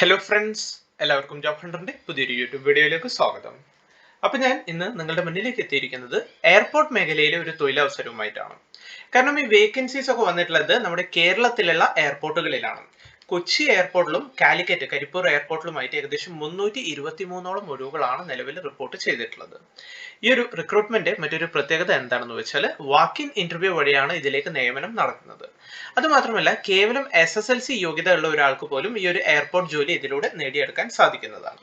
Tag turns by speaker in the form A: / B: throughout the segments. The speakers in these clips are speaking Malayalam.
A: ഹലോ ഫ്രണ്ട്സ്, എല്ലാവർക്കും ജോബ്ഹണ്ടറിന്റെ പുതിയൊരു യൂട്യൂബ് വീഡിയോയിലേക്ക് സ്വാഗതം. അപ്പോൾ ഞാൻ ഇന്ന് നിങ്ങളുടെ മുന്നിലേക്ക് എത്തിയിരിക്കുന്നത് എയർപോർട്ട് മേഖലയിലെ ഒരു തൊഴിലവസരവുമായിട്ടാണ്. കാരണം ഈ വേക്കൻസീസ് ഒക്കെ വന്നിട്ടുള്ളത് നമ്മുടെ കേരളത്തിലുള്ള എയർപോർട്ടുകളിലാണ്. കൊച്ചി എയർപോർട്ടിലും കാലിക്കറ്റ് കരിപ്പൂർ എയർപോർട്ടിലുമായിട്ട് ഏകദേശം 323ഓളം ഒഴിവുകളാണ് നിലവിൽ റിപ്പോർട്ട് ചെയ്തിട്ടുള്ളത്. ഈ ഒരു റിക്രൂട്ട്മെന്റ് മറ്റൊരു പ്രത്യേകത എന്താണെന്ന് വെച്ചാൽ വാക്ക് ഇൻ ഇന്റർവ്യൂ വഴിയാണ് ഇതിലേക്ക് നിയമനം നടക്കുന്നത്. അതുമാത്രമല്ല കേവലം SSLC യോഗ്യത ഉള്ള ഒരാൾക്ക് പോലും ഈ ഒരു എയർപോർട്ട് ജോലി ഇതിലൂടെ നേടിയെടുക്കാൻ സാധിക്കുന്നതാണ്.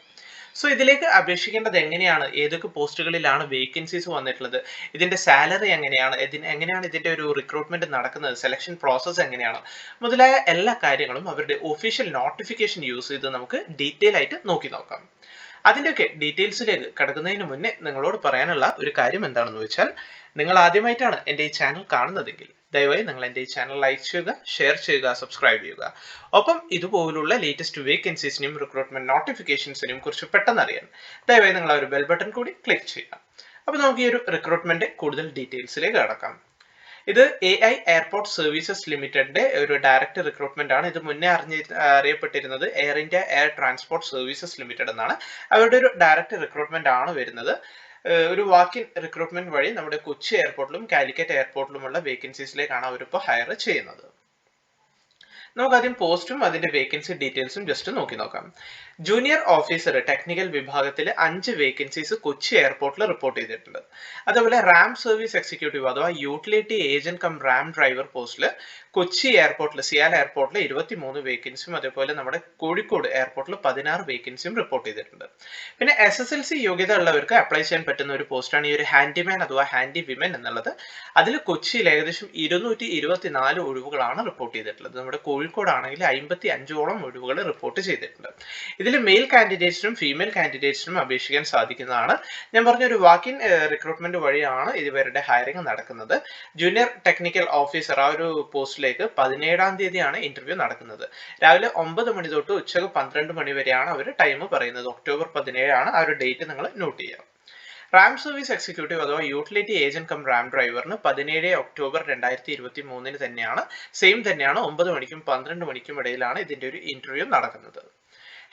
A: സോ ഇതിലേക്ക് അപേക്ഷിക്കേണ്ടത് എങ്ങനെയാണ്, ഏതൊക്കെ പോസ്റ്റുകളിലാണ് വേക്കൻസീസ് വന്നിട്ടുള്ളത്, ഇതിന്റെ സാലറി എങ്ങനെയാണ്, എങ്ങനെയാണ് ഇതിന്റെ ഒരു റിക്രൂട്ട്മെന്റ് നടക്കുന്നത്, സെലക്ഷൻ പ്രോസസ്സ് എങ്ങനെയാണ് മുതലായ എല്ലാ കാര്യങ്ങളും അവരുടെ ഒഫീഷ്യൽ നോട്ടിഫിക്കേഷൻ യൂസ് ചെയ്ത് നമുക്ക് ഡീറ്റെയിൽ ആയിട്ട് നോക്കാം. അതിൻ്റെയൊക്കെ ഡീറ്റെയിൽസിലേക്ക് കടക്കുന്നതിന് മുന്നേ നിങ്ങളോട് പറയാനുള്ള ഒരു കാര്യം എന്താണെന്ന് വെച്ചാൽ, നിങ്ങൾ ആദ്യമായിട്ടാണ് എൻ്റെ ഈ ചാനൽ കാണുന്നതെങ്കിൽ ദയവായി നിങ്ങൾ എൻ്റെ ഈ ചാനൽ ലൈക്ക് ചെയ്യുക, ഷെയർ ചെയ്യുക, സബ്സ്ക്രൈബ് ചെയ്യുക. ഒപ്പം ഇതുപോലുള്ള ലേറ്റസ്റ്റ് വേക്കൻസീസിനെയും റിക്രൂട്ട്മെന്റ് നോട്ടിഫിക്കേഷൻസിനെയും കുറിച്ച് പെട്ടെന്ന് അറിയാൻ ദയവായി നിങ്ങൾ ആ ഒരു ബെൽ ബട്ടൺ കൂടി ക്ലിക്ക് ചെയ്യുക. അപ്പോൾ നമുക്ക് ഈ ഒരു റിക്രൂട്ട്മെന്റ് കൂടുതൽ ഡീറ്റെയിൽസിലേക്ക് കടക്കാം. ഇത് AI എയർപോർട്ട് സർവീസസ് ലിമിറ്റഡിന്റെ ഒരു ഡയറക്റ്റ് റിക്രൂട്ട്മെന്റ് ആണ്. ഇത് മുന്നേ അറിയപ്പെട്ടിരുന്നത് air India air transport services limited എന്നാണ്. അവരുടെ ഒരു ഡയറക്റ്റ് റിക്രൂട്ട്മെന്റ് ആണ് വരുന്നത്. ഒരു വാക്ക് ഇൻ റിക്രൂട്ട്മെന്റ് വഴി നമ്മുടെ കൊച്ചി എയർപോർട്ടിലും കാലിക്കറ്റ് എയർപോർട്ടിലുമുള്ള വേക്കൻസീസിലേക്കാണ് അവരിപ്പോൾ ഹയർ ചെയ്യുന്നത്. നമുക്ക് ആദ്യം പോസ്റ്റും അതിന്റെ വേക്കൻസി ഡീറ്റെയിൽസും ജസ്റ്റ് നോക്കാം. ജൂനിയർ ഓഫീസർ ടെക്നിക്കൽ വിഭാഗത്തിൽ 5 വേക്കൻസീസ് കൊച്ചി എയർപോർട്ടിൽ റിപ്പോർട്ട് ചെയ്തിട്ടുണ്ട്. അതുപോലെ റാം സർവീസ് എക്സിക്യൂട്ടീവ് അഥവാ utility agent cum ramp driver പോസ്റ്റിൽ കൊച്ചി എയർപോർട്ടിൽ CIAL എയർപോർട്ടിൽ 23 വേക്കൻസിയും അതേപോലെ നമ്മുടെ കോഴിക്കോട് എയർപോർട്ടിൽ 16 വേക്കൻസിയും റിപ്പോർട്ട് ചെയ്തിട്ടുണ്ട്. പിന്നെ SSLC യോഗ്യത ഉള്ളവർക്ക് അപ്ലൈ ചെയ്യാൻ പറ്റുന്ന ഒരു പോസ്റ്റാണ് ഈ ഒരു ഹാൻഡിമാൻ അഥവാ ഹാൻഡി വിമൻ എന്നുള്ളത്. അതിൽ കൊച്ചിയിൽ ഏകദേശം 224 ഒഴിവുകളാണ് റിപ്പോർട്ട് ചെയ്തിട്ടുള്ളത്. നമ്മുടെ കോഴിക്കോടാണെങ്കിൽ 55ഓളം ഒഴിവുകൾ റിപ്പോർട്ട് ചെയ്തിട്ടുണ്ട്. ഇതിൽ മെയിൽ കാൻഡിഡേറ്റ്സിനും ഫീമെയിൽ കാൻഡിഡേറ്റ്സിനും അപേക്ഷിക്കാൻ സാധിക്കുന്നതാണ്. ഞാൻ പറഞ്ഞ ഒരു വാക്ക് ഇൻ റിക്രൂട്ട്മെന്റ് വഴിയാണ് ഇവരുടെ ഹയറിംഗ് നടക്കുന്നത്. ജൂനിയർ ടെക്നിക്കൽ ഓഫീസർ ആ ഒരു പോസ്റ്റിലേക്ക് 17-ാം തീയതിയാണ് ഇന്റർവ്യൂ നടക്കുന്നത്. രാവിലെ 9 മണി തൊട്ട് ഉച്ചക്ക് 12 മണി വരെയാണ് അവർ ടൈം പറയുന്നത്. ഒക്ടോബർ 17 ആണ് ആ ഒരു ഡേറ്റ്, നിങ്ങൾ നോട്ട് ചെയ്യുക. റാം സർവീസ് എക്സിക്യൂട്ടീവ് അഥവാ യൂട്ടിലിറ്റി ഏജന്റ് കം റാം ഡ്രൈവറിന് 17 ഒക്ടോബർ 2023 തന്നെയാണ്. സെയിം തന്നെയാണ്, 9 മണിക്കും 12 മണിക്കും ഇടയിലാണ് ഇതിന്റെ ഒരു ഇന്റർവ്യൂ നടക്കുന്നത്.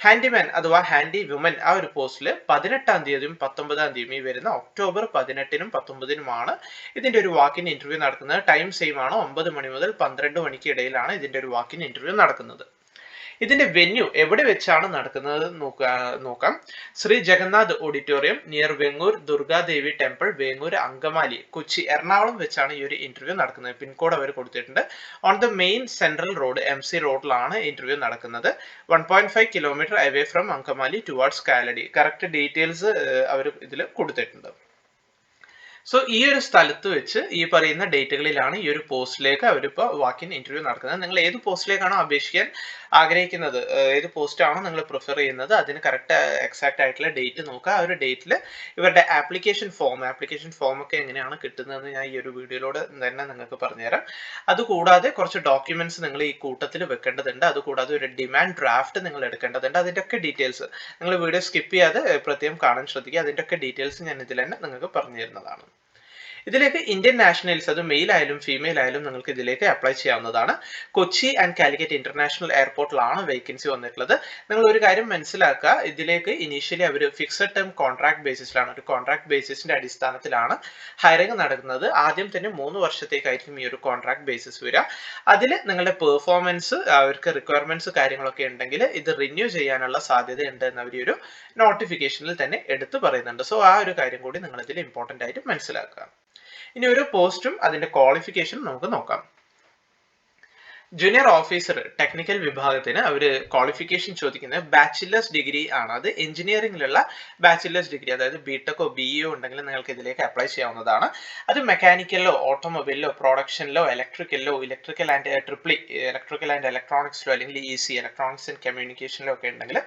A: ഹാൻഡിമാൻ അഥവാ ഹാൻഡി വുമൻ ആ ഒരു പോസ്റ്റിൽ 18-ാം തീയതിയും 19-ാം തീയതിയും ഈ വരുന്ന ഒക്ടോബർ 18-നും 19-നുമാണ് ഇതിന്റെ ഒരു വാക്ക് ഇൻ ഇന്റർവ്യൂ നടക്കുന്നത്. ടൈം സെയിം ആണ്, 9 മണി മുതൽ 12 മണിക്ക് ഇടയിലാണ് ഇതിന്റെ ഒരു വാക്ക് ഇൻ ഇന്റർവ്യൂ നടക്കുന്നത്. ഇതിന്റെ വെന്യൂ എവിടെ വെച്ചാണ് നടക്കുന്നത് നോക്കാം. Shri Jagannath auditorium near Vengoor Durgadevi temple, Vengoor, Angamaly, Kochi, Ernakulam വെച്ചാണ് ഈ ഒരു ഇന്റർവ്യൂ നടക്കുന്നത്. പിൻകോഡ് അവർ കൊടുത്തിട്ടുണ്ട്. On the main central road MC റോഡിലാണ് ഇന്റർവ്യൂ നടക്കുന്നത്. 1.5 kilometre away from Angamaly towards Kalady. Correct details അവർ ഇതിൽ കൊടുത്തിട്ടുണ്ട്. സോ ഈ ഒരു സ്ഥലത്ത് വെച്ച് ഈ പറയുന്ന ഡേറ്റുകളിലാണ് ഈ ഒരു പോസ്റ്റിലേക്ക് അവരിപ്പോൾ വാക്ക് ഇൻ ഇന്റർവ്യൂ നടക്കുന്നത്. നിങ്ങൾ ഏത് പോസ്റ്റിലേക്കാണോ അപേക്ഷിക്കാൻ ആഗ്രഹിക്കുന്നത്, ഏത് പോസ്റ്റാണോ നിങ്ങൾ പ്രിഫർ ചെയ്യുന്നത്, അതിന് കറക്റ്റ് എക്സാക്ട് ആയിട്ടുള്ള ഡേറ്റ് നോക്കുക. ആ ഒരു ഡേറ്റിൽ ഇവരുടെ ആപ്ലിക്കേഷൻ ഫോം ഒക്കെ എങ്ങനെയാണ് കിട്ടുന്നതെന്ന് ഞാൻ ഈ ഒരു വീഡിയോയിലൂടെ തന്നെ നിങ്ങൾക്ക് പറഞ്ഞുതരാം. അതുകൂടാതെ കുറച്ച് ഡോക്യുമെന്റ്സ് നിങ്ങൾ ഈ കൂട്ടത്തിൽ വെക്കേണ്ടതുണ്ട്. അതുകൂടാതെ ഒരു ഡിമാൻഡ് ഡ്രാഫ്റ്റ് നിങ്ങൾ എടുക്കേണ്ടതുണ്ട്. അതിൻ്റെ ഒക്കെ ഡീറ്റെയിൽസ് നിങ്ങൾ വീഡിയോ സ്കിപ്പ് ചെയ്യാതെ പ്രത്യേകം കാണാൻ ശ്രദ്ധിക്കുക. അതിൻ്റെ ഒക്കെ ഡീറ്റെയിൽസ് ഞാൻ ഇതിൽ തന്നെ നിങ്ങൾക്ക് പറഞ്ഞു തരുന്നതാണ്. ഇതിലേക്ക് ഇന്ത്യൻ നാഷണൽസ്, അത് മെയിൽ ആയാലും ഫീമെയിൽ ആയാലും നിങ്ങൾക്ക് ഇതിലേക്ക് അപ്ലൈ ചെയ്യാവുന്നതാണ്. കൊച്ചി ആൻഡ് കാലിക്കറ്റ് ഇന്റർനാഷണൽ എയർപോർട്ടിലാണ് വേക്കൻസി വന്നിട്ടുള്ളത്. നിങ്ങൾ ഒരു കാര്യം മനസ്സിലാക്കുക, ഇതിലേക്ക് ഇനീഷ്യലി അവർ ഫിക്സഡ് ടേം കോൺട്രാക്ട് ബേസിസിലാണ്, ഒരു കോൺട്രാക്ട് ബേസിസിന്റെ അടിസ്ഥാനത്തിലാണ് ഹയറിംഗ് നടക്കുന്നത്. ആദ്യം തന്നെ 3 വർഷത്തേക്കായിരിക്കും ഈ ഒരു കോൺട്രാക്ട് ബേസിസ് വരിക. അതിൽ നിങ്ങളുടെ പെർഫോമൻസ്, അവർക്ക് റിക്വയർമെന്റ്സ് കാര്യങ്ങളൊക്കെ ഉണ്ടെങ്കിൽ ഇത് റിന്യൂ ചെയ്യാനുള്ള സാധ്യത ഉണ്ട് എന്ന് അവർ ഒരു നോട്ടിഫിക്കേഷനിൽ തന്നെ എടുത്തു പറയുന്നുണ്ട്. സോ ആ ഒരു കാര്യം കൂടി നിങ്ങൾ ഇതിൽ ഇമ്പോർട്ടന്റ് ആയിട്ട് മനസ്സിലാക്കുക. ഇനി ഒരു പോസ്റ്റും അതിന്റെ ക്വാളിഫിക്കേഷനും നമുക്ക് നോക്കാം. ജൂനിയർ ഓഫീസർ ടെക്നിക്കൽ വിഭാഗത്തിന് അവർ ക്വാളിഫിക്കേഷൻ ചോദിക്കുന്നത് ബാച്ചിലേഴ്സ് ഡിഗ്രി ആണ്. അത് എഞ്ചിനീയറിംഗിലുള്ള ബാച്ചിലേഴ്സ് ഡിഗ്രി, അതായത് BTechോ BEയോ ഉണ്ടെങ്കിൽ നിങ്ങൾക്ക് ഇതിലേക്ക് അപ്ലൈ ചെയ്യാവുന്നതാണ്. അത് മെക്കാനിക്കലിലോ ഓട്ടോമൊബൈലിലോ പ്രൊഡക്ഷനിലോ ഇലക്ട്രിക്കൽ ആൻഡ് ഇലക്ട്രോണിക്സിലോ അല്ലെങ്കിൽ EC ഇലക്ട്രോണിക്സ് ആൻഡ് കമ്മ്യൂണിക്കേഷനിലോ ഒക്കെ ഉണ്ടെങ്കിൽ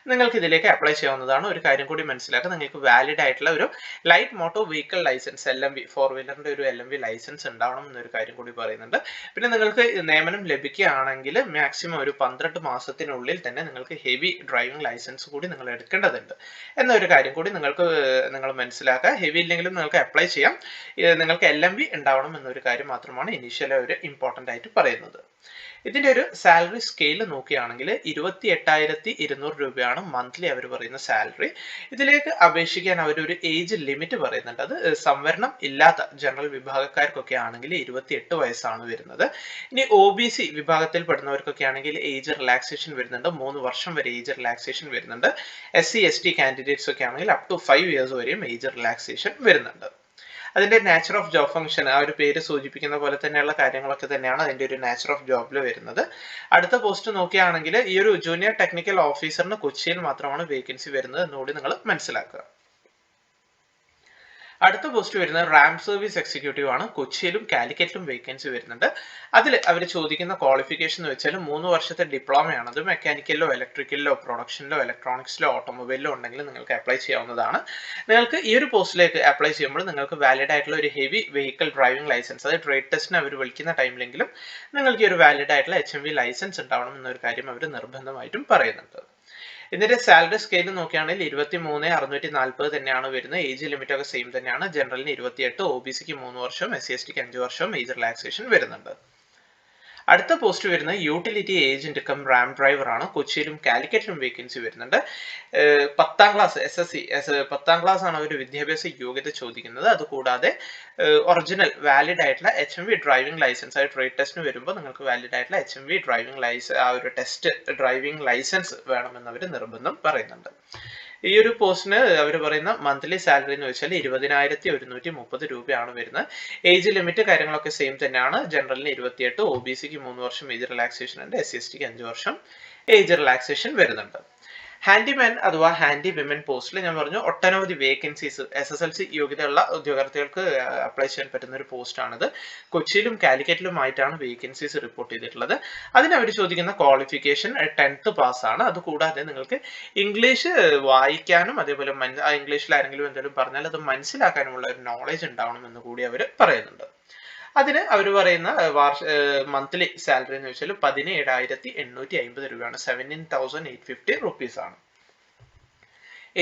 A: നിങ്ങൾക്ക് ഇതിലേക്ക് അപ്ലൈ ചെയ്യാവുന്നതാണ്. ഒരു കാര്യം കൂടി മനസ്സിലാക്കുക, നിങ്ങൾക്ക് വാലിഡ് ആയിട്ടുള്ള ഒരു light motor vehicle licence LMV 4 വീലറിന്റെ ഒരു LMV ലൈസൻസ് ഉണ്ടാവണം എന്നൊരു കാര്യം കൂടി പറയുന്നുണ്ട്. പിന്നെ നിങ്ങൾക്ക് നിയമനം ലഭിക്കുകയാണെങ്കിൽ മാക്സിമം ഒരു 12 മാസത്തിനുള്ളിൽ തന്നെ നിങ്ങൾക്ക് ഹെവി ഡ്രൈവിംഗ് ലൈസൻസ് കൂടി നിങ്ങൾ എടുക്കേണ്ടതുണ്ട് എന്നൊരു കാര്യം കൂടി നിങ്ങൾ മനസ്സിലാക്കുക. ഹെവി ഇല്ലെങ്കിലും നിങ്ങൾക്ക് അപ്ലൈ ചെയ്യാം. നിങ്ങൾക്ക് LMV ഉണ്ടാവണം എന്നൊരു കാര്യം മാത്രമാണ് ഇനീഷ്യലി അവർ ഇമ്പോർട്ടൻ്റ് ആയിട്ട് പറയുന്നത്. ഇതിന്റെ ഒരു സാലറി സ്കെയിൽ നോക്കുകയാണെങ്കിൽ 28,200 രൂപയാണ് മന്ത്ലി അവർ പറയുന്ന സാലറി. ഇതിലേക്ക് അപേക്ഷിക്കാൻ അവരൊരു ഏജ് ലിമിറ്റ് പറയുന്നുണ്ട്. അത് സംവരണം ഇല്ലാത്ത ജനറൽ വിഭാഗക്കാർക്കൊക്കെ ആണെങ്കിൽ 28 വയസ്സാണ് വരുന്നത്. ഇനി OBC വിഭാഗത്തിൽപ്പെടുന്നവർക്കൊക്കെ ആണെങ്കിൽ ഏജ് റിലാക്സേഷൻ വരുന്നുണ്ട്, 3 വർഷം വരെ ഏജ് റിലാക്സേഷൻ വരുന്നുണ്ട്. SC/ST കാൻഡിഡേറ്റ്സ് ഒക്കെ ആണെങ്കിൽ അപ് ടു 5 ഇയേഴ്സ് വരെയും ഏജ് റിലാക്സേഷൻ വരുന്നുണ്ട്. അതിന്റെ നേച്ചർ ഓഫ് ജോബ് ഫംഗ്ഷൻ ആ ഒരു പേര് സൂചിപ്പിക്കുന്ന പോലെ തന്നെയുള്ള കാര്യങ്ങളൊക്കെ തന്നെയാണ് അതിന്റെ ഒരു നേച്ചർ ഓഫ് ജോബിൽ വരുന്നത്. അടുത്ത പോസ്റ്റ് നോക്കുകയാണെങ്കിൽ ഈ ഒരു ജൂനിയർ ടെക്നിക്കൽ ഓഫീസറിന് കൊച്ചിയിൽ മാത്രമാണ് വേക്കൻസി വരുന്നത് എന്നുകൂടി നിങ്ങൾ മനസ്സിലാക്കുക. അടുത്ത പോസ്റ്റ് വരുന്നത് റാം സർവീസ് എക്സിക്യൂട്ടീവ് ആണ്. കൊച്ചിയിലും കാലിക്കറ്റിലും വേക്കൻസി വരുന്നുണ്ട്. അതിൽ അവർ ചോദിക്കുന്ന ക്വാളിഫിക്കേഷൻ എന്ന് വെച്ചാൽ 3 വർഷത്തെ ഡിപ്ലോമയാണ്. അത് മെക്കാനിക്കലിലോ ഇലക്ട്രിക്കലിലോ പ്രൊഡക്ഷനിലോ ഇലക്ട്രോണിക്സിലോ ഓട്ടോമൊബൈലിലോ ഉണ്ടെങ്കിൽ നിങ്ങൾക്ക് അപ്ലൈ ചെയ്യാവുന്നതാണ്. നിങ്ങൾക്ക് ഈ ഒരു പോസ്റ്റിലേക്ക് അപ്ലൈ ചെയ്യുമ്പോൾ നിങ്ങൾക്ക് വാലിഡ് ആയിട്ടുള്ള ഒരു ഹെവി വെഹിക്കിൾ ഡ്രൈവിംഗ് ലൈസൻസ്, അതായത് ട്രേഡ് ടെസ്റ്റിന് അവർ വിളിക്കുന്ന ടൈമിലെങ്കിലും നിങ്ങൾക്ക് ഈ ഒരു വാലിഡ് ആയിട്ടുള്ള HMV ലൈസൻസ് ഉണ്ടാവണം എന്നൊരു കാര്യം അവർ നിർബന്ധമായിട്ടും പറയുന്നുണ്ട്. ഇതിന്റെ സാലറി സ്കെയിൽ നോക്കുകയാണെങ്കിൽ 23,640 തന്നെയാണ് വരുന്നത്. ഏജ് ലിമിറ്റ് ഒക്കെ സെയിം തന്നെയാണ്. ജനറലിന് 28, OBCക്ക് 3 വർഷം, SC/STക്ക് 5 വർഷം ഏജ് റിലാക്സേഷൻ വരുന്നുണ്ട്. അടുത്ത പോസ്റ്റ് വരുന്നത് utility agent cum ramp driver ആണ്. കൊച്ചിയിലും കാലിക്കറ്റിലും വേക്കൻസി വരുന്നുണ്ട്. 10ാം ക്ലാസ് SSC 10ാം ക്ലാസ് ആണ് ഒരു വിദ്യാഭ്യാസ യോഗ്യത ചോദിക്കുന്നത്. അതുകൂടാതെ ഒറിജിനൽ വാലിഡ് ആയിട്ടുള്ള HMV ഡ്രൈവിംഗ് ലൈസൻസ്, ആയി ട്രേഡ് ടെസ്റ്റിന് വരുമ്പോൾ നിങ്ങൾക്ക് വാലിഡ് ആയിട്ടുള്ള HMV ഡ്രൈവിംഗ് ലൈസൻസ്, ആ ഒരു ടെസ്റ്റ് ഡ്രൈവിംഗ് ലൈസൻസ് വേണമെന്ന് അവർ നിർബന്ധം പറയുന്നുണ്ട്. ഈ ഒരു പോസ്റ്റിന് അവർ പറയുന്ന മന്ത്ലി സാലറി എന്ന് വെച്ചാൽ 20,130 രൂപയാണ് വരുന്നത്. ഏജ് ലിമിറ്റ് കാര്യങ്ങളൊക്കെ സെയിം തന്നെയാണ്. ജനറലിന് 28, OBCക്ക് 3 വർഷം ഏജ് റിലാക്സേഷൻ ഉണ്ട്, SC/STക്ക് 5 വർഷം ഏജ് റിലാക്സേഷൻ വരുന്നുണ്ട്. ഹാൻഡിമാൻ അഥവാ ഹാൻഡി വിമൻ പോസ്റ്റിൽ ഞാൻ പറഞ്ഞു ഒട്ടനവധി വേക്കൻസീസ് SSLC യോഗ്യതയുള്ള ഉദ്യോഗാർത്ഥികൾക്ക് അപ്ലൈ ചെയ്യാൻ പറ്റുന്ന ഒരു പോസ്റ്റാണിത്. കൊച്ചിയിലും കാലിക്കറ്റിലുമായിട്ടാണ് വേക്കൻസീസ് റിപ്പോർട്ട് ചെയ്തിട്ടുള്ളത്. അതിന് അവർ ചോദിക്കുന്ന ക്വാളിഫിക്കേഷൻ 10th പാസ് ആണ്. അതുകൂടാതെ നിങ്ങൾക്ക് ഇംഗ്ലീഷ് വായിക്കാനും അതേപോലെ ഇംഗ്ലീഷിൽ ആരെങ്കിലും എന്തെങ്കിലും പറഞ്ഞാൽ അത് മനസ്സിലാക്കാനുമുള്ള ഒരു നോളജ് ഉണ്ടാവണം എന്ന് കൂടി അവർ പറയുന്നുണ്ട്. അതിന് അവർ പറയുന്ന മന്ത്ലി സാലറി എന്ന് വെച്ചാൽ 17,850 രൂപയാണ്. 17,850 റുപ്പീസ് ആണ്.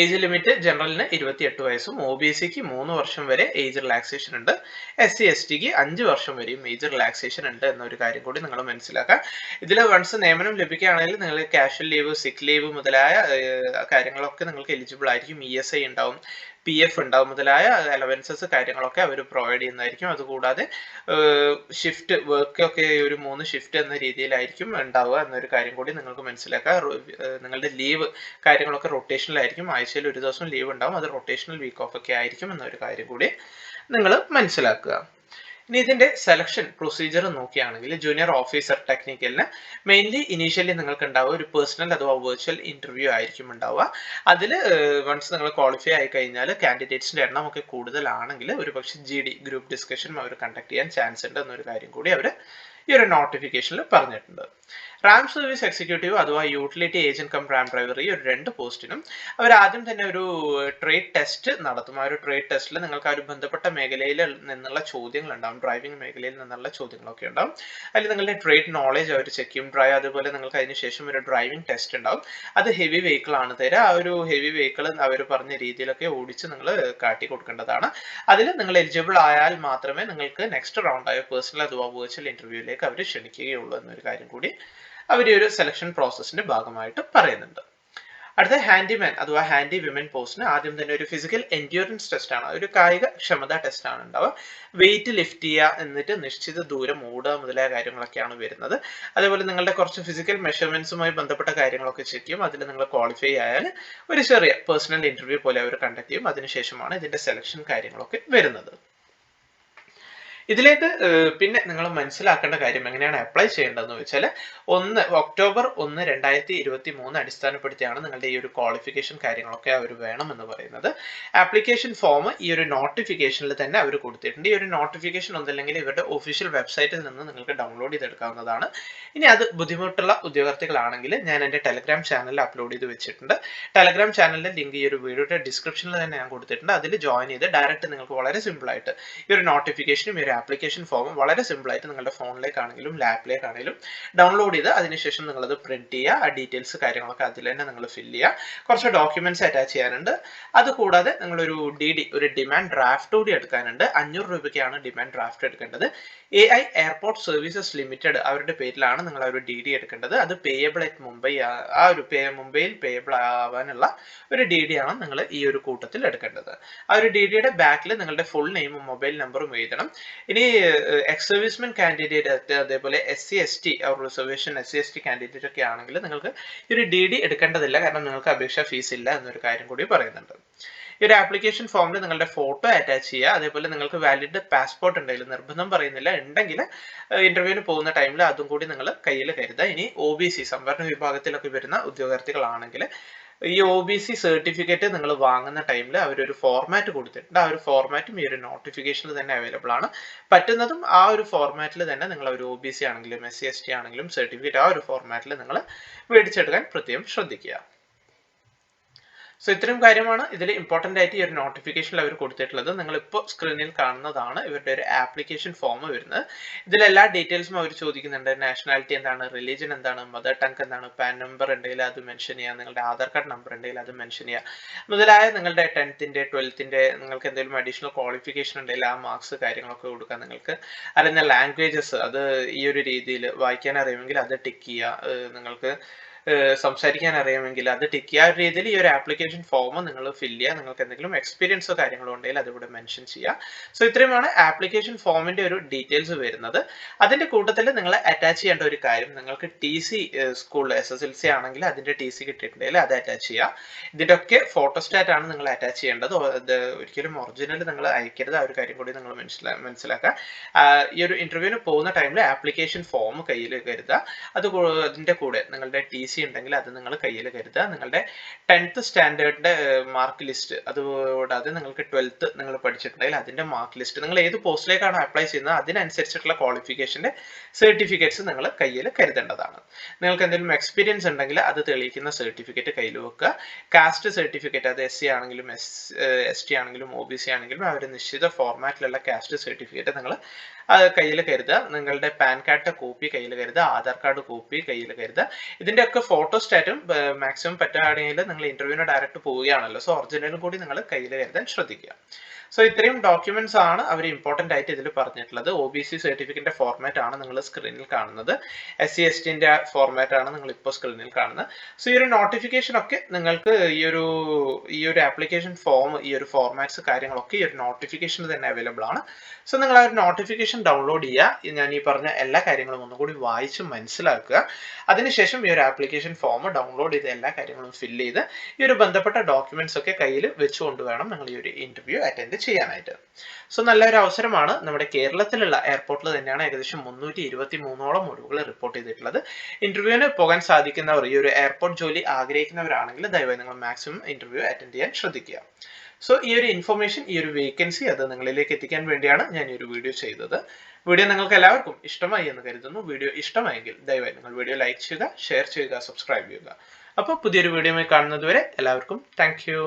A: ഏജ് ലിമിറ്റ് ജനറലിന് 28 വയസ്സും, OBCക്ക് 3 വർഷം വരെ ഏജ് റിലാക്സേഷൻ ഉണ്ട്, SC/STക്ക് 5 വർഷം വരെയും ഏജ് റിലാക്സേഷൻ ഉണ്ട് എന്നൊരു കാര്യം കൂടി നിങ്ങൾ മനസ്സിലാക്കുക. ഇതിൽ വൺസ് നിയമനം ലഭിക്കുകയാണെങ്കിൽ നിങ്ങൾ കാഷ്വൽ ലീവ്, സിക്ക് ലീവ് മുതലായ കാര്യങ്ങളൊക്കെ നിങ്ങൾക്ക് എലിജിബിൾ ആയിരിക്കും. ESI ഉണ്ടാവും, PF ഉണ്ടാവും, മുതലായ അലവൻസസ് കാര്യങ്ങളൊക്കെ അവർ പ്രൊവൈഡ് ചെയ്യുന്നതായിരിക്കും. അതുകൂടാതെ ഷിഫ്റ്റ് വർക്കൊക്കെ ഒരു 3 ഷിഫ്റ്റ് എന്ന രീതിയിലായിരിക്കും ഉണ്ടാവുക എന്നൊരു കാര്യം കൂടി നിങ്ങൾക്ക് മനസ്സിലാക്കുക. നിങ്ങളുടെ ലീവ് കാര്യങ്ങളൊക്കെ റൊട്ടേഷനിലായിരിക്കും. ആഴ്ചയിൽ ഒരു ദിവസം ലീവ് ഉണ്ടാവും, അത് റൊട്ടേഷണൽ വീക്ക് ഓഫ് ഒക്കെ ആയിരിക്കും എന്നൊരു കാര്യം കൂടി നിങ്ങൾ മനസ്സിലാക്കുക. ഇനി ഇതിന്റെ സെലക്ഷൻ പ്രൊസീജിയർ നോക്കുകയാണെങ്കിൽ ജൂനിയർ ഓഫീസർ ടെക്നിക്കലിന് മെയിൻലി ഇനീഷ്യലി നിങ്ങൾക്ക് ഉണ്ടാവുക ഒരു പേഴ്സണൽ അഥവാ വെർച്വൽ ഇന്റർവ്യൂ ആയിരിക്കും ഉണ്ടാവുക. അതിൽ വൺസ് നിങ്ങൾ ക്വാളിഫൈ ആയി കഴിഞ്ഞാൽ കാൻഡിഡേറ്റ്സിന്റെ എണ്ണം ഒക്കെ കൂടുതലാണെങ്കിൽ ഒരു പക്ഷേ GD ഗ്രൂപ്പ് ഡിസ്കഷനും അവർ കണ്ടക്ട് ചെയ്യാൻ ചാൻസ് ഉണ്ട് എന്നൊരു കാര്യം കൂടി അവർ ഈ ഒരു നോട്ടിഫിക്കേഷനിൽ പറഞ്ഞിട്ടുണ്ട്. റാം സർവീസ് എക്സിക്യൂട്ടീവ് അഥവാ utility agent cum ramp driver, ഈ ഒരു 2 പോസ്റ്റിനും അവർ ആദ്യം തന്നെ ഒരു ട്രേഡ് ടെസ്റ്റ് നടത്തും. ആ ഒരു ട്രേഡ് ടെസ്റ്റിൽ നിങ്ങൾക്ക് ആ ഒരു ബന്ധപ്പെട്ട മേഖലയിൽ നിന്നുള്ള ചോദ്യങ്ങൾ ഉണ്ടാവും, ഡ്രൈവിംഗ് മേഖലയിൽ നിന്നുള്ള ചോദ്യങ്ങളൊക്കെ ഉണ്ടാവും. അതിൽ നിങ്ങളുടെ ട്രേഡ് നോളേജ് അവർ ചെക്ക് ചെയ്യും. അതുപോലെ നിങ്ങൾക്ക് അതിനുശേഷം ഒരു ഡ്രൈവിംഗ് ടെസ്റ്റ് ഉണ്ടാവും. അത് ഹെവി വെഹിക്കിൾ ആണ് തരിക. ആ ഒരു ഹെവി വെഹിക്കിൾ അവർ പറഞ്ഞ രീതിയിലൊക്കെ ഓടിച്ച് നിങ്ങൾ കാട്ടി കൊടുക്കേണ്ടതാണ്. അതിൽ നിങ്ങൾ എലിജിബിൾ ആയാൽ മാത്രമേ നിങ്ങൾക്ക് നെക്സ്റ്റ് റൗണ്ട് ആയ പേഴ്സണൽ അഥവാ വെർച്വൽ ഇന്റർവ്യൂയിലേക്ക് അവർ ക്ഷണിക്കുകയുള്ളൂ എന്നൊരു കാര്യം കൂടി അവർ ഈ ഒരു സെലക്ഷൻ പ്രോസസ്സിന്റെ ഭാഗമായിട്ട് പറയുന്നുണ്ട്. അടുത്ത ഹാൻഡിമാൻ അഥവാ ഹാൻഡി വിമൻ പോസ്റ്റിന് ആദ്യം തന്നെ ഒരു ഫിസിക്കൽ എൻഡ്യൂറൻസ് ടെസ്റ്റ് ആണ്, ഒരു കായിക ക്ഷമതാ ടെസ്റ്റ് ആണ് ഉണ്ടാവുക. വെയിറ്റ് ലിഫ്റ്റ് ചെയ്യുക, എന്നിട്ട് നിശ്ചിത ദൂരം ഓടുക മുതലായ കാര്യങ്ങളൊക്കെയാണ് വരുന്നത്. അതേപോലെ നിങ്ങളുടെ കുറച്ച് ഫിസിക്കൽ മെഷർമെന്റ്സുമായി ബന്ധപ്പെട്ട കാര്യങ്ങളൊക്കെ ചെക്ക് ചെയ്യും. അതിൽ നിങ്ങൾ ക്വാളിഫൈ ആയാൽ ഒരു ചെറിയ പേഴ്സണൽ ഇന്റർവ്യൂ പോലെ അവർ കണ്ടക്ട് ചെയ്യും. അതിനുശേഷമാണ് ഇതിന്റെ സെലക്ഷൻ കാര്യങ്ങളൊക്കെ വരുന്നത്. ഇതിലേക്ക് പിന്നെ നിങ്ങൾ മനസ്സിലാക്കേണ്ട കാര്യം എങ്ങനെയാണ് അപ്ലൈ ചെയ്യേണ്ടതെന്ന് വെച്ചാൽ ഒക്ടോബർ 1, 2023 അടിസ്ഥാനപ്പെടുത്തിയാണ് നിങ്ങളുടെ ഈ ഒരു ക്വാളിഫിക്കേഷൻ കാര്യങ്ങളൊക്കെ അവർ വേണമെന്ന് പറയുന്നത്. ആപ്ലിക്കേഷൻ ഫോം ഈ ഒരു നോട്ടിഫിക്കേഷനിൽ തന്നെ അവർ കൊടുത്തിട്ടുണ്ട്. ഈ ഒരു നോട്ടിഫിക്കേഷൻ ഒന്നല്ലെങ്കിൽ ഇവരുടെ ഒഫീഷ്യൽ വെബ്സൈറ്റിൽ നിന്ന് നിങ്ങൾക്ക് ഡൗൺലോഡ് ചെയ്തെടുക്കാവുന്നതാണ്. ഇനി അത് ബുദ്ധിമുട്ടുള്ള ഉദ്യോഗാർത്ഥികളാണെങ്കിൽ ഞാൻ എൻ്റെ ടെലഗ്രാം ചാനലിൽ അപ്ലോഡ് ചെയ്ത് വെച്ചിട്ടുണ്ട്. ടെലഗ്രാം ചാനലിന്റെ ലിങ്ക് ഈ ഒരു വീഡിയോയുടെ ഡിസ്ക്രിപ്ഷനിൽ തന്നെ ഞാൻ കൊടുത്തിട്ടുണ്ട്. അതിൽ ജോയിൻ ചെയ്ത് ഡയറക്റ്റ് നിങ്ങൾക്ക് വളരെ സിമ്പിൾ ആയിട്ട് ഈ ഒരു നോട്ടിഫിക്കേഷനും ഈ ഒരു ആപ്ലിക്കേഷൻ ഫോം വളരെ സിമ്പിൾ ആയിട്ട് നിങ്ങളുടെ ഫോണിലേക്കാണെങ്കിലും ലാപ്പിലേക്കാണെങ്കിലും ഡൗൺലോഡ് ചെയ്ത് അതിനുശേഷം നിങ്ങളത് പ്രിന്റ് ചെയ്യുക. ആ ഡീറ്റെയിൽസ് കാര്യങ്ങളൊക്കെ അതിൽ തന്നെ നിങ്ങൾ ഫില്ല് ചെയ്യുക. കുറച്ച് ഡോക്യുമെന്റ്സ് അറ്റാച്ച് ചെയ്യാനുണ്ട്. അതുകൂടാതെ നിങ്ങളൊരു ഒരു ഡിമാൻഡ് ഡ്രാഫ്റ്റ് കൂടി എടുക്കാനുണ്ട്. 500 രൂപയ്ക്കാണ് ഡിമാൻഡ് ഡ്രാഫ്റ്റ് എടുക്കേണ്ടത്. AI എയർപോർട്ട് സർവീസസ് ലിമിറ്റഡ് അവരുടെ പേരിലാണ് നിങ്ങൾ ആ ഒരു DD എടുക്കേണ്ടത്. അത് പേയബിൾ അറ്റ് മുംബൈ, ആ ഒരു മുംബൈയിൽ പേയബിൾ ആവാനുള്ള ഒരു DD ആണ് നിങ്ങൾ ഈ ഒരു കൂട്ടത്തിൽ എടുക്കേണ്ടത്. ആ ഒരു DDയുടെ ബാക്കിൽ നിങ്ങളുടെ ഫുൾ നെയിമും മൊബൈൽ നമ്പറും എഴുതണം. ഇനി എക്സ് സർവീസ്മെൻ കാൻഡിഡേറ്റ്, അതേപോലെ SC/ST റിസർവേഷൻ SC/ST കാൻഡിഡേറ്റ് ഒക്കെ ആണെങ്കിൽ നിങ്ങൾക്ക് ഈ ഒരു DD എടുക്കേണ്ടതില്ല. കാരണം നിങ്ങൾക്ക് അപേക്ഷാ ഫീസ് ഇല്ല എന്നൊരു കാര്യം കൂടി പറയുന്നുണ്ട്. ഈ ഒരു ആപ്ലിക്കേഷൻ ഫോമിൽ നിങ്ങളുടെ ഫോട്ടോ അറ്റാച്ച് ചെയ്യുക. അതേപോലെ നിങ്ങൾക്ക് വാലിഡ് പാസ്പോർട്ട് ഉണ്ടെങ്കിൽ, നിർബന്ധം പറയുന്നില്ല, ഉണ്ടെങ്കിൽ ഇന്റർവ്യൂവിന് പോകുന്ന ടൈമിൽ അതും കൂടി നിങ്ങൾ കയ്യിൽ കരുതുക. ഇനി OBC സംവരണ വിഭാഗത്തിലൊക്കെ വരുന്ന ഉദ്യോഗാർത്ഥികളാണെങ്കിൽ ഈ OBC സർട്ടിഫിക്കറ്റ് നിങ്ങൾ വാങ്ങുന്ന ടൈമിൽ അവരൊരു ഫോർമാറ്റ് കൊടുത്തിട്ടുണ്ട്. ആ ഒരു ഫോർമാറ്റും ഈ ഒരു നോട്ടിഫിക്കേഷനിൽ തന്നെ അവൈലബിൾ ആണ്. പറ്റുന്നതും ആ ഒരു ഫോർമാറ്റിൽ തന്നെ നിങ്ങൾ ഒരു OBC ആണെങ്കിലും SC/ST ആണെങ്കിലും സർട്ടിഫിക്കറ്റ് ആ ഒരു ഫോർമാറ്റിൽ നിങ്ങൾ മേടിച്ചെടുക്കാൻ പ്രത്യേകം ശ്രദ്ധിക്കുക. സോ ഇത്രയും കാര്യമാണ് ഇതിൽ ഇമ്പോർട്ടൻ്റ് ആയിട്ട് ഈ ഒരു നോട്ടിഫിക്കേഷനിൽ അവർ കൊടുത്തിട്ടുള്ളത്. നിങ്ങളിപ്പോൾ സ്ക്രീനിൽ കാണുന്നതാണ് ഇവരുടെ ഒരു ആപ്ലിക്കേഷൻ ഫോം വരുന്നത്. ഇതിലെല്ലാ ഡീറ്റെയിൽസും അവർ ചോദിക്കുന്നുണ്ട്. നാഷണാലിറ്റി എന്താണ്, റിലീജിയൻ എന്താണ്, മദർ ടങ് എന്താണ്, പാൻ നമ്പർ ഉണ്ടെങ്കിൽ അത് മെൻഷൻ ചെയ്യുക, നിങ്ങളുടെ ആധാർ കാർഡ് നമ്പർ ഉണ്ടെങ്കിൽ അത് മെൻഷൻ ചെയ്യുക, മുതലായ നിങ്ങളുടെ 10th 12th നിങ്ങൾക്ക് എന്തെങ്കിലും അഡീഷണൽ ക്വാളിഫിക്കേഷൻ ഉണ്ടെങ്കിൽ ആ മാർക്സ് കാര്യങ്ങളൊക്കെ കൊടുക്കുക. നിങ്ങൾക്ക് അറിയുന്ന ലാംഗ്വേജസ് അത് ഈ ഒരു രീതിയിൽ വായിക്കാൻ അറിയുമെങ്കിൽ അത് ടിക്ക് ചെയ്യുക. നിങ്ങൾക്ക് സംസാരിക്കാൻ അറിയാമെങ്കിൽ അത് ടിക്ക് ചെയ്യുക. ആ ഒരു രീതിയിൽ ഈ ഒരു ആപ്ലിക്കേഷൻ ഫോം നിങ്ങൾ ഫില്ല് ചെയ്യുക. നിങ്ങൾക്ക് എന്തെങ്കിലും എക്സ്പീരിയൻസോ കാര്യങ്ങളോ ഉണ്ടെങ്കിൽ അതിവിടെ മെൻഷൻ ചെയ്യുക. സോ ഇത്രയുമാണ് ആപ്ലിക്കേഷൻ ഫോമിന്റെ ഒരു ഡീറ്റെയിൽസ് വരുന്നത്. അതിന്റെ കൂട്ടത്തിൽ നിങ്ങൾ അറ്റാച്ച് ചെയ്യേണ്ട ഒരു കാര്യം, നിങ്ങൾക്ക് TC സ്കൂളിൽ SSLC ആണെങ്കിൽ അതിന്റെ TC കിട്ടിയിട്ടുണ്ടെങ്കിൽ അത് അറ്റാച്ച് ചെയ്യുക. ഇതിന്റെ ഒക്കെ ഫോട്ടോസ്റ്റാറ്റ് ആണ് നിങ്ങൾ അറ്റാച്ച് ചെയ്യേണ്ടത്. അത് ഒരിക്കലും ഒറിജിനൽ നിങ്ങൾ അയക്കരുത്. ആ ഒരു കാര്യം കൂടി നിങ്ങൾ മനസ്സിലാക്കുക. ഈ ഒരു ഇന്റർവ്യൂവിന് പോകുന്ന ടൈമിൽ ആപ്ലിക്കേഷൻ ഫോം കയ്യിൽ കരുതുക. അതിന്റെ കൂടെ നിങ്ങളുടെ TC ഉണ്ടെങ്കിൽ അത് നിങ്ങൾ കയ്യിൽ കരുതുക. നിങ്ങളുടെ 10th സ്റ്റാൻഡേർഡിന്റെ മാർക്ക് ലിസ്റ്റ്, അതുകൂടാതെ നിങ്ങൾക്ക് 12th നിങ്ങൾ പഠിച്ചിട്ടുണ്ടെങ്കിൽ അതിന്റെ മാർക്ക് ലിസ്റ്റ്, നിങ്ങൾ ഏത് പോസ്റ്റിലേക്കാണ് അപ്ലൈ ചെയ്യുന്നത് അതിനനുസരിച്ചിട്ടുള്ള ക്വാളിഫിക്കേഷന്റെ സർട്ടിഫിക്കറ്റ്സ് നിങ്ങൾ കയ്യിൽ കരുതേണ്ടതാണ്. നിങ്ങൾക്ക് എന്തെങ്കിലും എക്സ്പീരിയൻസ് ഉണ്ടെങ്കിൽ അത് തെളിയിക്കുന്ന സർട്ടിഫിക്കറ്റ് കയ്യിൽ വെക്കുക. കാസ്റ്റ് സർട്ടിഫിക്കറ്റ്, അത് SC ആണെങ്കിലും ST ആണെങ്കിലും OBC ആണെങ്കിലും ആ ഒരു നിശ്ചിത ഫോർമാറ്റിലുള്ള കാസ്റ്റ് സർട്ടിഫിക്കറ്റ് നിങ്ങൾ കയ്യിൽ കരുതുക. നിങ്ങളുടെ പാൻ കാർഡിന്റെ കോപ്പി കയ്യിൽ കരുതുക. ആധാർ കാർഡ് കോപ്പി കയ്യിൽ കരുതുക. ഇതിന്റെ ഒക്കെ ഫോട്ടോസ്റ്റാറ്റും മാക്സിമം പറ്റുകയാണെങ്കിൽ നിങ്ങൾ ഇന്റർവ്യൂവിന് ഡയറക്റ്റ് പോവുകയാണല്ലോ, സോ ഒറിജിനലും കൂടി നിങ്ങൾ കയ്യിൽ കരുതാൻ ശ്രദ്ധിക്കുക. സോ ഇത്രയും ഡോക്യുമെന്റ്സ് ആണ് അവർ ഇമ്പോർട്ടന്റ് ആയിട്ട് ഇതിൽ പറഞ്ഞിട്ടുള്ളത്. OBC സർട്ടിഫിക്കറ്റിന്റെ ഫോർമാറ്റ് ആണ് നിങ്ങൾ സ്ക്രീനിൽ കാണുന്നത്. SC/ST ഫോർമാറ്റ് ആണ് നിങ്ങൾ ഇപ്പോൾ സ്ക്രീനിൽ കാണുന്നത്. സോ ഈ ഒരു നോട്ടിഫിക്കേഷൻ ഒക്കെ നിങ്ങൾക്ക് ഈ ഒരു ആപ്ലിക്കേഷൻ ഫോം, ഈ ഒരു ഫോർമാറ്റ്സ് കാര്യങ്ങളൊക്കെ ഈ ഒരു നോട്ടിഫിക്കേഷനിൽ തന്നെ അവൈലബിൾ ആണ്. സോ നിങ്ങൾ ആ ഒരു നോട്ടിഫിക്കേഷൻ ഡൗൺലോഡ് ചെയ്യുക. ഞാൻ ഈ പറഞ്ഞ എല്ലാ കാര്യങ്ങളും ഒന്നുകൂടി വായിച്ച് മനസ്സിലാക്കുക. അതിനുശേഷം ഈ ഒരു ആപ്ലിക്കേഷൻ ഫോം ഡൗൺലോഡ് ചെയ്ത് എല്ലാ കാര്യങ്ങളും ഫില്ല് ചെയ്ത് ഈ ഒരു ബന്ധപ്പെട്ട ഡോക്യുമെന്റ്സ് ഒക്കെ കയ്യിൽ വെച്ചുകൊണ്ട് വേണം നിങ്ങൾ ഈ ഒരു ഇന്റർവ്യൂ അറ്റൻഡ് ചെയ്യാനായിട്ട്. സോ നല്ലൊരു അവസരമാണ്. നമ്മുടെ കേരളത്തിലുള്ള എയർപോർട്ടിൽ തന്നെയാണ് ഏകദേശം 323ഓളം ഒഴിവുകൾ റിപ്പോർട്ട് ചെയ്തിട്ടുള്ളത്. ഇന്റർവ്യൂവിന് പോകാൻ സാധിക്കുന്നവർ, ഈ ഒരു എയർപോർട്ട് ജോലി ആഗ്രഹിക്കുന്നവരാണെങ്കിൽ ദയവായി നിങ്ങൾ മാക്സിമം ഇന്റർവ്യൂ അറ്റൻഡ് ചെയ്യാൻ ശ്രദ്ധിക്കുക. സോ ഈ ഒരു ഇൻഫർമേഷൻ, ഈ ഒരു വേക്കൻസി അത് നിങ്ങളിലേക്ക് എത്തിക്കാൻ വേണ്ടിയാണ് ഞാൻ ഈ ഒരു വീഡിയോ ചെയ്തത്. വീഡിയോ നിങ്ങൾക്ക് എല്ലാവർക്കും ഇഷ്ടമായി എന്ന് കരുതുന്നു. വീഡിയോ ഇഷ്ടമായെങ്കിൽ ദയവായി നിങ്ങൾ വീഡിയോ ലൈക്ക് ചെയ്യുക, ഷെയർ ചെയ്യുക, സബ്സ്ക്രൈബ് ചെയ്യുക. അപ്പോൾ പുതിയൊരു വീഡിയോയുമായി കാണുന്നത് വരെ എല്ലാവർക്കും താങ്ക് യു.